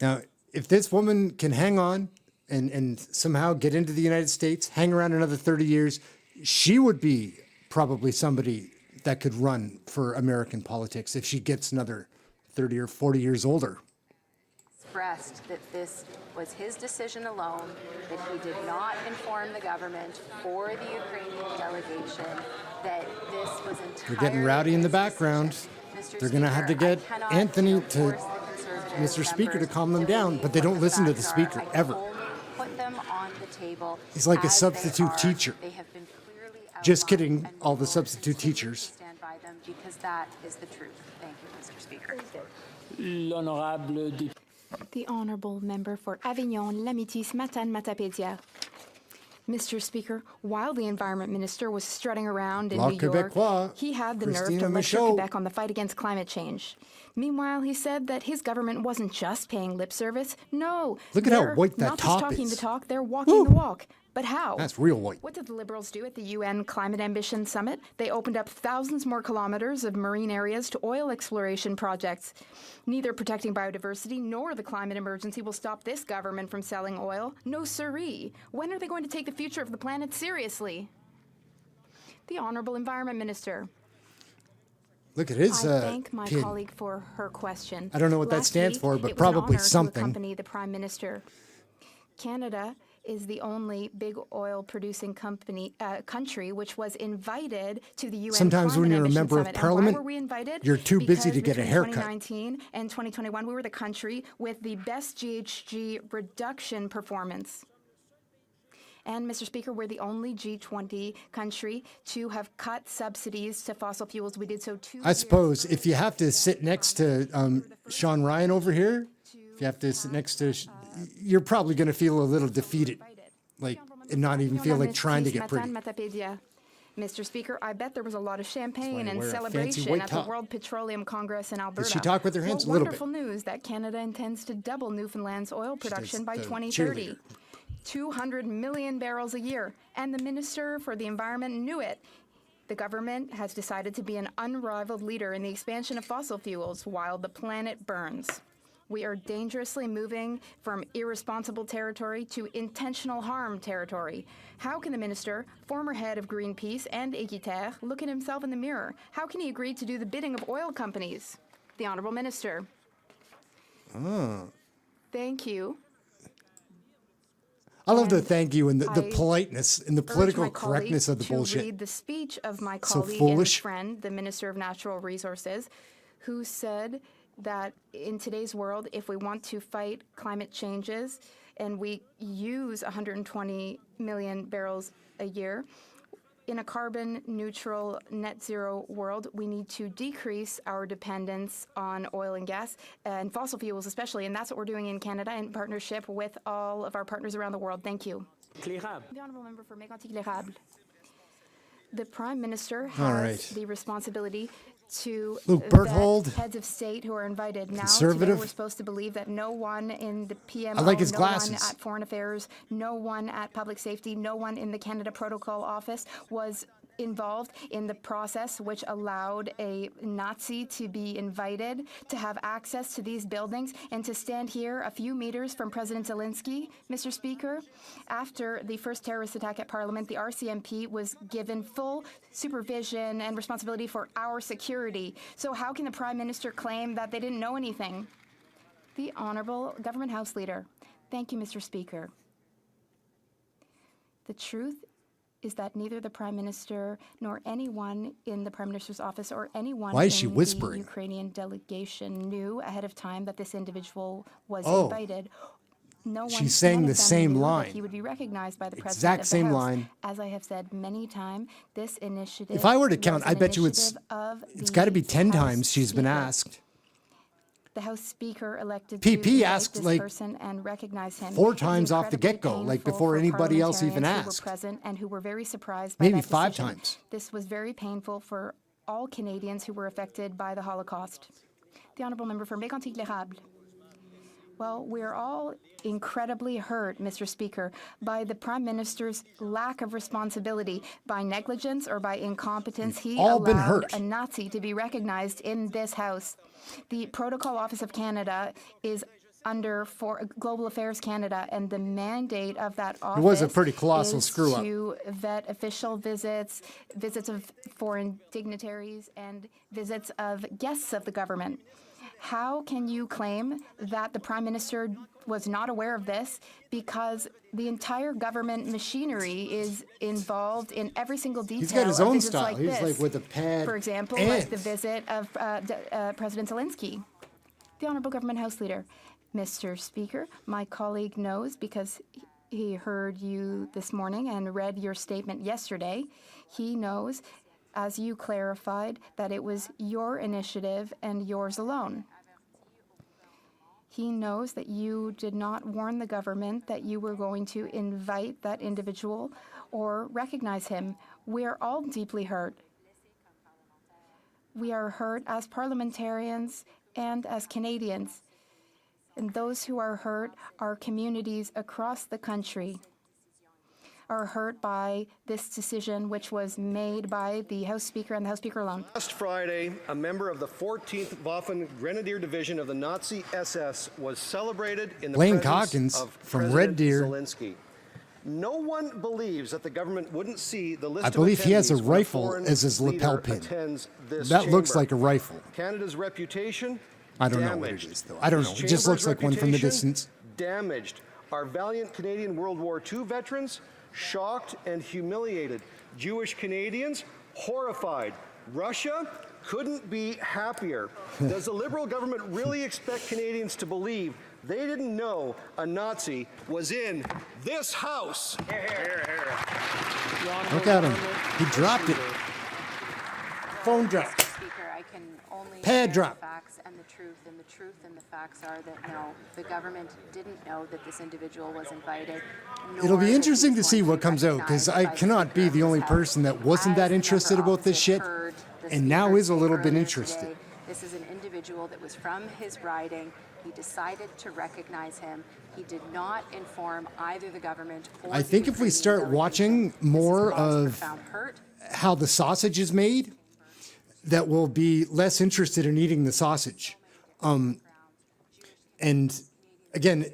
Now, if this woman can hang on and somehow get into the United States, hang around another 30 years, she would be probably somebody that could run for American politics if she gets another 30 or 40 years older. Expressed that this was his decision alone, that he did not inform the government or the Ukrainian delegation, that this was entirely. They're getting rowdy in the background. They're going to have to get Anthony to, Mr. Speaker, to calm them down, but they don't listen to the Speaker ever. Put them on the table. He's like a as they substitute are. teacher. They have been clearly Just outlined, kidding, and all the we will substitute continue to teachers. stand by them because that is the truth. Thank you, Mr. Speaker. L'honorable député. The Honourable Member for Avignon, Lamitis, Matane, Matapédia. Mr. Speaker, while the Environment Minister was strutting around in La New York, Québécois, he had the nerve Christina to lecture Michaud. Quebec on the fight against climate change. Meanwhile, he said that his government wasn't just paying lip service. No, Look at how they're white that not top just talking is. the talk, they're walking the walk. But how? That's real white. What did the Liberals do at the UN Climate Ambition Summit? They opened up thousands more kilometers of marine areas to oil exploration projects. Neither protecting biodiversity nor the climate emergency will stop this government from selling oil. No siree. When are they going to take the future of the planet seriously? The Honourable Environment Minister. Look at his I thank my pin. colleague for her question. I don't know what that Last stands week, for, but it was an probably honor to something. accompany the Prime Minister. Canada is the only big oil-producing country which was invited to the UN Sometimes when Climate you're a Ambition member of Summit. Parliament, and why were we invited? you're too busy to Because get a between haircut. 2019 and 2021, we were the country with the best GHG reduction performance. And, Mr. Speaker, we're the only G20 country to have cut subsidies to fossil fuels. We did so 2 I years suppose if you have to sit next to Sean Ryan over here, if you have to sit next to, you're probably going to feel a little defeated, like, and not even feel like trying to get pretty. Mr. Speaker, I bet there was a lot of champagne I and wear a fancy celebration white at top. the World Petroleum Congress in Alberta. Does she talk with her hands? What A little bit. wonderful news that Canada intends to double Newfoundland's oil production by the 2030. cheerleader. 200 million barrels a year. And the Minister for the Environment knew it. The government has decided to be an unrivaled leader in the expansion of fossil fuels while the planet burns. We are dangerously moving from irresponsible territory to intentional harm territory. How can the minister, former head of Greenpeace and Équiterre, look at himself in the mirror? How can he agree to do the bidding of oil companies? The Honourable Minister. Thank you. I love the thank you and the I politeness and the urge political my colleague correctness of the to bullshit. read the speech of my So colleague and foolish. friend, the Minister of Natural Resources, who said that in today's world, if we want to fight climate changes and we use 120 million barrels a year, in a carbon neutral net zero world, we need to decrease our dependence on oil and gas and fossil fuels especially, and that's what we're doing in Canada in partnership with all of our partners around the world. Thank you. The Honourable Member for Mégantic-L'Érable. The Prime Minister has the responsibility to Luke vet Berthold, heads of state who are invited. Now, today conservative. we're supposed to believe that no one in the PMO, I like his no glasses. one at Foreign Affairs, no one at Public Safety, no one in the Canada Protocol Office was involved in the process which allowed a Nazi to be invited to have access to these buildings and to stand here a few meters from President Zelensky, Mr. Speaker. After the first terrorist attack at Parliament, the RCMP was given full supervision and responsibility for our security. So how can the Prime Minister claim that they didn't know anything? The Honourable Government House Leader. Thank you, Mr. Speaker. The truth is that neither the Prime Minister nor anyone in the Prime Minister's office or anyone Why is she in whispering? the Ukrainian delegation knew ahead of time that this individual was Oh. invited. No one, She's saying none the of them same knew that line. he would be recognized by the President Exact of the same House. line. As I have said many times, this initiative If I were to count, was I an bet you it's initiative of it's the got to be 10 House times she's been Speaker. asked. The House Speaker elected PP to invite asked, this like, person and recognize him. 4 It was times off the incredibly get-go, like, painful before for anybody else even parliamentarians asked. Who were present and who were very surprised by Maybe that 5 decision. times. This was very painful for all Canadians who were affected by the Holocaust. The Honourable Member for Mégantic-L'Érable. Well, we're all incredibly hurt, Mr. Speaker, by the Prime Minister's lack of responsibility, by negligence or by incompetence. He all been allowed hurt. a Nazi to be recognized in this House. The Protocol Office of Canada is under for Global Affairs Canada, and the mandate of that office was a pretty colossal is screw-up. to vet official visits, visits of foreign dignitaries, and visits of guests of the government. How can you claim that the Prime Minister was not aware of this? Because the entire government machinery is involved in every single detail. He's got his of own visits style. Like He's this. like with a pad. For example, and like the visit of President Zelensky. The Honourable Government House Leader. Mr. Speaker, my colleague knows because he heard you this morning and read your statement yesterday. He knows, as you clarified, that it was your initiative and yours alone. He knows that you did not warn the government that you were going to invite that individual or recognize him. We are all deeply hurt. We are hurt as parliamentarians and as Canadians. And those who are hurt are communities across the country, are hurt by this decision, which was made by the House Speaker and the House Speaker alone. Last Friday, a member of the 14th Waffen Grenadier Division of the Nazi SS was celebrated in the Blaine presence Calkins of from President Red Deer. Zelensky. No one believes that the government wouldn't see the list I of believe he has a attendees when rifle foreign as his lapel leader pin. attends this That looks chamber. like a rifle. Canada's reputation I don't know what it damaged. is, though. I don't know. It just looks like one from the Chamber's distance. Damaged. Our valiant Canadian World War II veterans shocked and humiliated. Jewish Canadians horrified. Russia couldn't be happier. Does the Liberal government really expect Canadians to believe they didn't know a Nazi was in this house? Look at him. He dropped it. Phone drop. Speaker, I can only Pad share drop. the facts and the truth, and the truth and the facts are that no, the government didn't know that this individual was invited. It'll be interesting to see what comes out, because I cannot be the only person that wasn't that interested about this shit, and now is a little bit interested. This is an individual that was from his riding. He decided to recognize him. He did not inform either the government or I think if we start watching more of how the sausage is made, that we'll be less interested in eating the sausage. And again,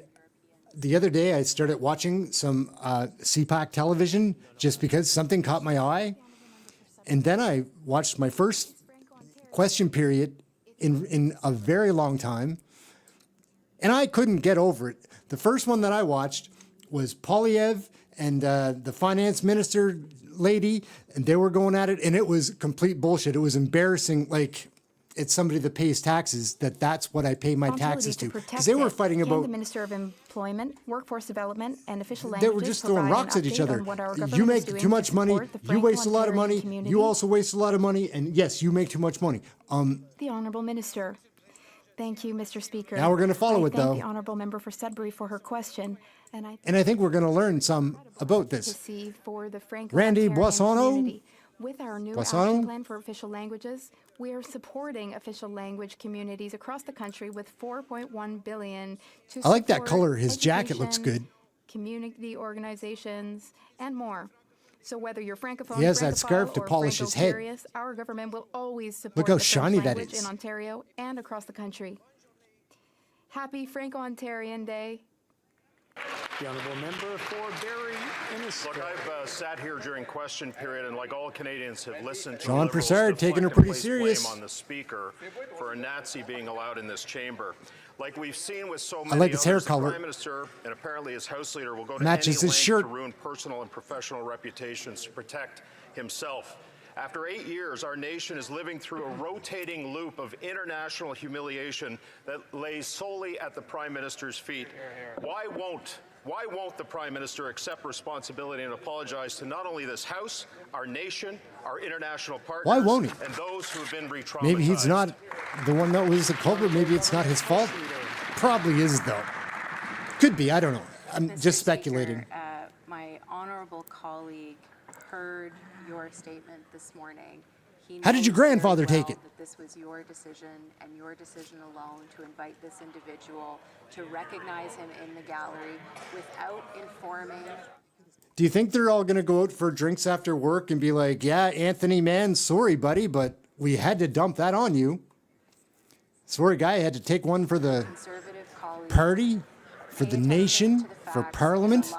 the other day I started watching some CPAC television just because something caught my eye. And then I watched my first question period in a very long time. And I couldn't get over it. The first one that I watched was Poilievre and the finance minister lady, and they were going at it, and it was complete bullshit. It was embarrassing. Like, it's somebody that pays taxes, that's what I pay my taxes to. Because they were fighting about... the Minister of Employment, Workforce Development, and Official They Languages were just throwing provide rocks an at each update other. on what our You government is make doing too much to money, support the you waste a lot of Franco-Ontarian money, community. you also waste a lot of money, and yes, you make too much money. The Honourable Minister. Thank you, Mr. Speaker. Now we're gonna follow it, I thank though. the Honourable Member for Sudbury for her question, and I And I think we're going to learn some about to this. see for the Randy Franco-Ontarian Boissonneau? community. With our new Boissonneau? action plan for official languages, we are supporting official language communities across the country with $4.1 billion to I like that support color. His jacket looks education, good. community organizations, and more. So whether you're francophone, He has that francophile, scarf to or polish his head. Franco-curious, our government will always support Look how the French shiny that language is. in Ontario and across the country. Happy Franco-Ontarian Day. The honourable member for Barrie Innisfil. Look, I've sat here during question period, and like all Canadians, have listened to Jean Liberals Broussard taking her deflect pretty and place serious. blame on the Speaker for a Nazi being allowed in this chamber. Like we've seen with so many I like his hair others, color. The Prime Minister and apparently his House Leader will go to Matches any his length shirt. to ruin personal and professional reputations to protect himself. After 8 years, our nation is living through a rotating loop of international humiliation that lays solely at the Prime Minister's feet. Why won't the Prime Minister accept responsibility and apologize to not only this House, our nation, our international partners, Why won't he? and those who have been re-traumatized? Maybe he's not the one that was the culprit. Maybe it's not his fault. Probably is, though. Could be. I don't know. I'm Mr. just speculating. Speaker, my honourable colleague heard your statement this morning. He How did your knows very grandfather take well it? that this was your decision and your decision alone to invite this individual, to recognize him in the gallery without informing. Do you think they're all going to go out for drinks after work and be like, yeah, Anthony, man, sorry, buddy, but we had to dump that on you. Sorry, guy, I had to take one for the party, for the nation, for Parliament,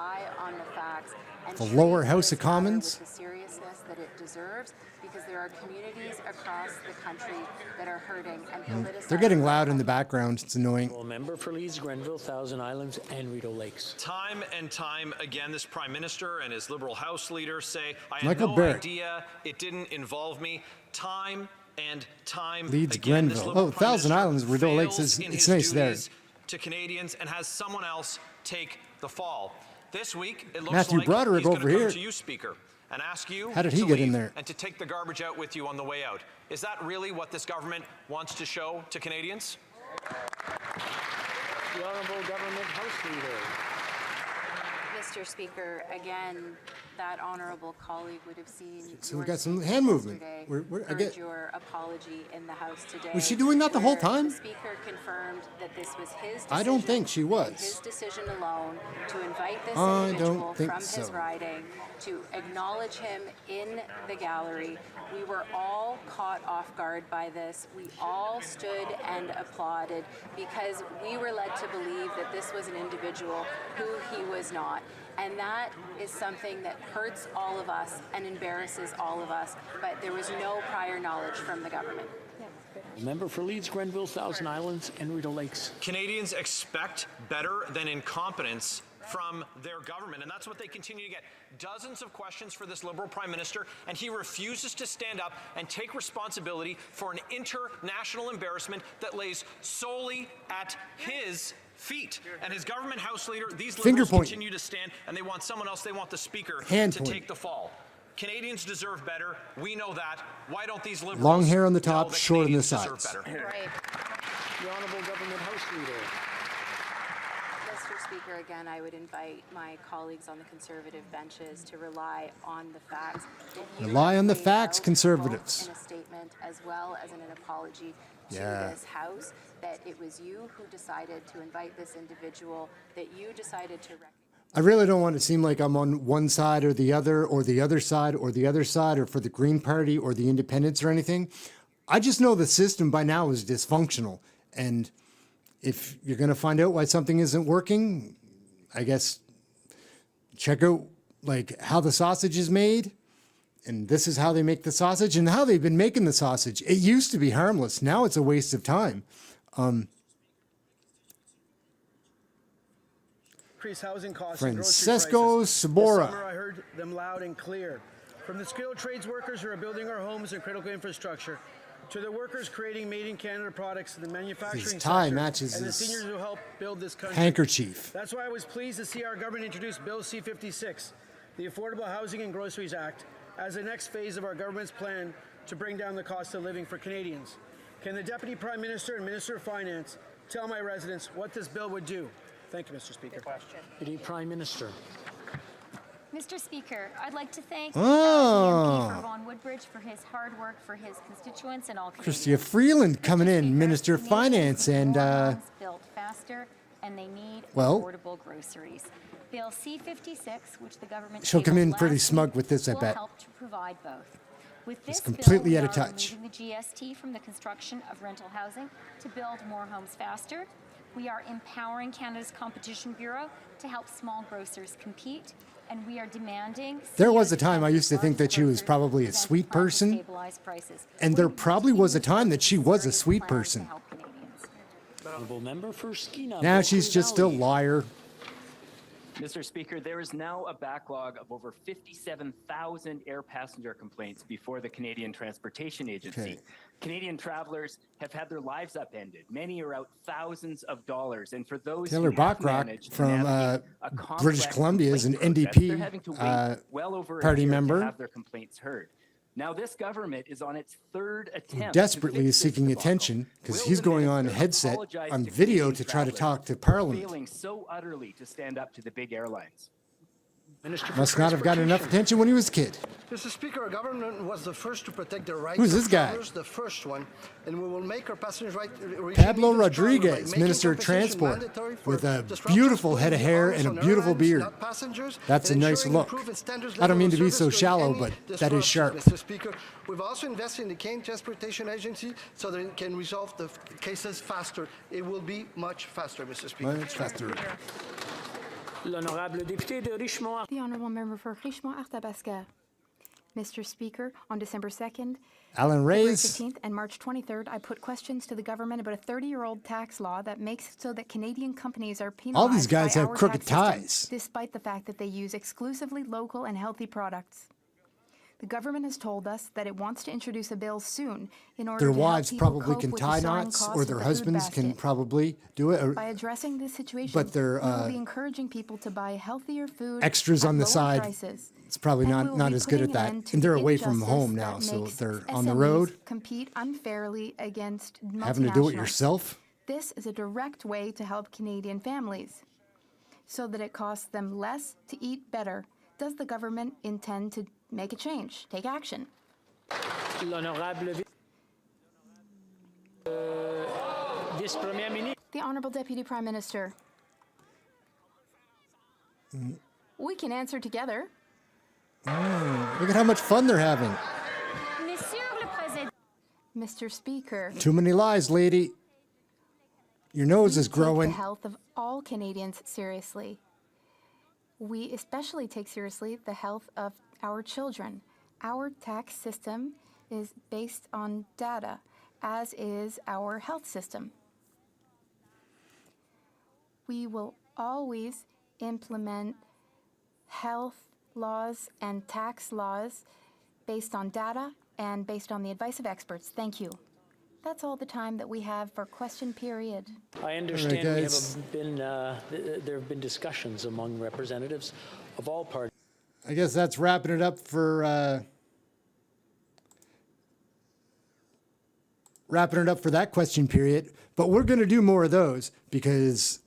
the lower House of Commons. With the seriousness that it deserves, because there are communities across the country that are hurting and politicizing. They're getting loud in the background. It's annoying. Member for Leeds, Grenville, Thousand Islands, and Rideau Lakes. Time and time again, this Prime Minister and his Liberal House Leader say, I had Michael no Barrett. idea, it didn't involve me. Time and time Leeds, again, this Grenville. Liberal Oh, Prime Thousand Minister Islands, Rideau Lakes, fails is in it's his nice there. duties to Canadians and has someone else take the fall. This week, it looks Matthew like Broderick he's going over to come here. to you, Speaker, and ask you How did he to get in leave there? and to take the garbage out with you on the way out. Is that really what this government wants to show to Canadians? The Honourable Government House Leader. Mr. Speaker, again, that honourable colleague would have seen So we your got some statement hand movement. yesterday, I heard get. your apology in the House today. Was she doing that the whole where time? The Speaker confirmed that this was his decision. I don't think she and was. his decision alone to invite this I individual don't think from his so. riding, to acknowledge him in the gallery. We were all caught off guard by this. We all stood and applauded because we were led to believe that this was an individual who he was not. And that is something that hurts all of us and embarrasses all of us, but there was no prior knowledge from the government. Member for Leeds, Grenville, Thousand Islands, and Rideau Lakes. Canadians expect better than incompetence from their government, and that's what they continue to get. Dozens of questions for this Liberal Prime Minister, and he refuses to stand up and take responsibility for an international embarrassment that lays solely at his feet. And his government House Leader, these Finger Liberals point. continue to stand, and they want someone else, they want the Speaker Hand to point. take the fall. Canadians deserve better. We know that. Why don't these Liberals Long hair on the know top, that short on the Canadians deserve sides. better? Right. The Honourable Government House Leader. Mr. Speaker, again, I would invite my colleagues on the Conservative benches to rely on the facts. that you Rely on the laid facts, out, Conservatives. both in a statement as well as in an apology to Yeah. this House, that it was you who decided to invite this individual, that you decided to recognize. I really don't want to seem like I'm on one side or the other side or the other side or for the Green Party or the Independents or anything. I just know the system by now is dysfunctional. And if you're going to find out why something isn't working, I guess check out like how the sausage is made. And this is how they make the sausage and how they've been making the sausage. It used to be harmless. Now it's a waste of time. Increase housing costs and grocery Francesco prices. Sabora. This summer I heard them loud and clear. From the skilled trades workers who are building our homes and critical infrastructure, to the workers creating made-in-Canada products in the manufacturing His tie sector, matches and the his seniors who help build this country. handkerchief. That's why I was pleased to see our government introduce Bill C-56, the Affordable Housing and Groceries Act, as the next phase of our government's plan to bring down the cost of living for Canadians. Can the Deputy Prime Minister and Minister of Finance tell my residents what this bill would do? Thank you, Mr. Speaker. Deputy Prime Minister. Mr. Speaker, I'd like to thank Oh. MP for Vaughan Woodbridge for his hard work for his constituents and all Chrystia Freeland coming in, Minister of Finance, and built faster, and they need well, affordable groceries. Bill C-56, which the government she'll come in tabled pretty last smug week, with this, I will bet. help to provide both. With this It's completely bill, out of we are touch. removing the GST from the construction of rental housing to build more homes faster. We are empowering Canada's Competition Bureau to help small grocers compete, and we are demanding. There was a time I used to think that she was probably a sweet person, stabilize prices. and there probably was a time that she was a sweet person. Honourable Member for Skeena. Now she's just a Valley. liar. Mr. Speaker, there is now a backlog of over 57,000 air passenger complaints before the Canadian Transportation Agency. Okay. Canadian travelers have had their lives upended. Many are out thousands of dollars. And for those Taylor who have Bachrock managed to from navigate a complex British Columbia is an complaint process, they're NDP having to wait well over a party year member. to have their complaints heard. Now, this government is on its third Who attempt. desperately to is fix this seeking debacle. attention because Will he's the going on minister headset apologize on to video Canadian to try to travelers talk to for Parliament. failing so utterly to stand up to the big airlines? Must not have gotten enough attention when he was a kid. Mr. Speaker, our government was the first to protect the rights Who's of this guy? travelers, the first one, and we will make our passengers' right regime Pablo even stronger by Rodriguez, making Minister of compensation Transport, mandatory for with a disruptions beautiful put head of the hair onus and a on beautiful airlines, beard. not passengers, That's a and nice ensuring look. improved standards I don't level mean of to be service so during shallow, any but that is disruption, sharp. Mr. Speaker, we've also invested in the Canadian Transportation Agency so that it can resolve the cases faster. It will be much faster, Mr. Speaker. Much faster. L'honorable député de Richemont. The honourable member for Richemont-Arthabasca. Mr. Speaker, on December 2nd, Alan February Reyes. 15th, and March 23rd, I put questions to the government about a 30-year-old tax law that makes it so that Canadian companies are penalized All these guys by have our crooked tax system, ties. despite the fact that they use exclusively local and healthy products. The government has told us that it wants to introduce a bill soon in order Their to help wives people probably cope can with the tie soaring knots, cost or of their the food husbands can basket. probably do it. Or By addressing this situation, But they're, we will be encouraging people to buy healthier food extras at on the lower side. prices. It's probably And we not, will not be as good at putting an that. end to And they're the away from injustice home that now, so makes they're on the SMEs road. compete unfairly against Having to do it multinationals. yourself. This is a direct way to help Canadian families so that it costs them less to eat better. Does the government intend to make a change, take action? The Honourable Deputy Prime Minister. We can answer together. Look at how much fun they're having. Mr. Speaker. Too many lies, lady. Your nose is growing. The health of all Canadians seriously. We especially take seriously the health of our children. Our tax system is based on data, as is our health system. We will always implement health laws and tax laws based on data and based on the advice of experts. Thank you. That's all the time that we have for question period. I understand there have been discussions among representatives of all parties. I guess that's wrapping it up for that question period. But we're going to do more of those because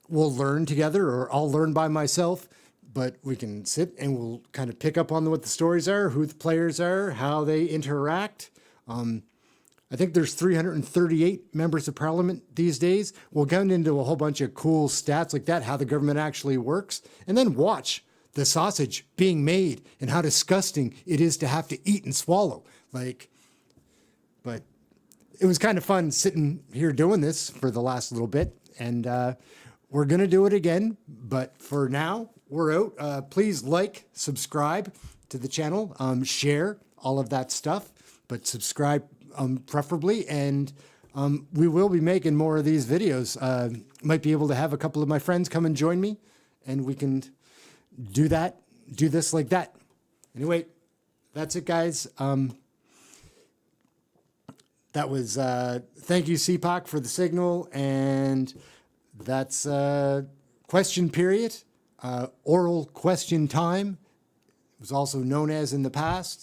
we'll learn together, or I'll learn by myself. But we can sit and we'll kind of pick up on what the stories are, who the players are, how they interact. I think there's 338 members of parliament these days. We'll get into a whole bunch of cool stats like that, how the government actually works, and then watch the sausage being made and how disgusting it is to have to eat and swallow. But it was kind of fun sitting here doing this for the last little bit, and we're going to do it again. But for now, we're out. Please like, subscribe to the channel, share all of that stuff, but subscribe preferably. And we will be making more of these videos. Might be able to have a couple of my friends come and join me, and we can do this like that. Anyway, that's it, guys. That was, thank you, CPAC, for the signal. And that's question period, oral question time. It was also known as in the past.